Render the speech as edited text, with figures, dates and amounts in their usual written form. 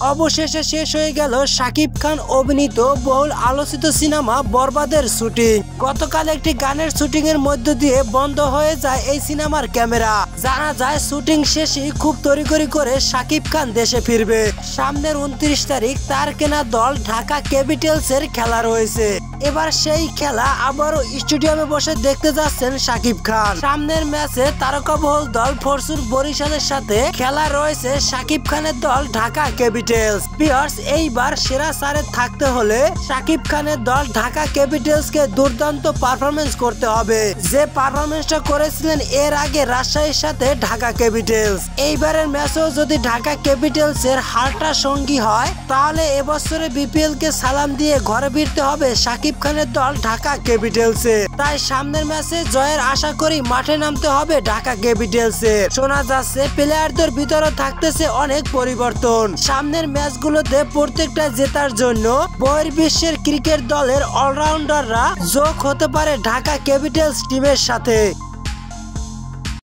অবশেষে শেষ হয়ে গেল শাকিব খান অভিনীত বহুল আলোচিত সিনেমা বরবাদের শুটিং। গতকাল একটি গানের শুটিং এর মধ্য দিয়ে বন্ধ হয়ে যায় এই সিনেমার ক্যামেরা। জানা যায় শুটিং শেষে খুব তড়িঘড়ি করে শাকিব খান দেশে ফিরবে। সামনের 29 তারিখ তার কেনা দল ঢাকা ক্যাপিটালস এর খেলা রয়েছে। এবার সেই খেলা আবারও স্টেডিয়ামে বসে দেখতে যাচ্ছেন শাকিব খান। সামনের ম্যাচে তারকাবহুল দল ফরচুন বরিশালের সাথে খেলা রয়েছে শাকিব খানের দল ঢাকা ক্যাপিটালস। ভিউয়ার্স, এইবার সেরা সারে থাকতে হলে শাকিব খানের দল ঢাকা ক্যাপিটালস কে দুর্দান্ত পারফরমেন্স করতে হবে, যে পারফরমেন্সটা করেছিলেন এর আগে রাজশাহীর সাথে ঢাকা ক্যাপিটালস। এইবারের ম্যাচেও যদি ঢাকা ক্যাপিটালস এর হারটা সঙ্গী হয় তাহলে এবছরে বিপিএল কে সালাম দিয়ে ঘরে ফিরতে হবে শাকিব খানের দল ঢাকা ক্যাপিটালস এ। তাই সামনের ম্যাচে জয়ের আশা করি মাঠে নামতে হবে ঢাকা ক্যাপিটালস এর। শোনা যাচ্ছে প্লেয়ারদের ভিতরে থাকতেছে অনেক পরিবর্তন। সামনের ম্যাচগুলোতে প্রত্যেকটা জেতার জন্য বহির্বিশ্বের ক্রিকেট দলের অলরাউন্ডাররা যোগ হতে পারে ঢাকা ক্যাপিটালস টিমের সাথে।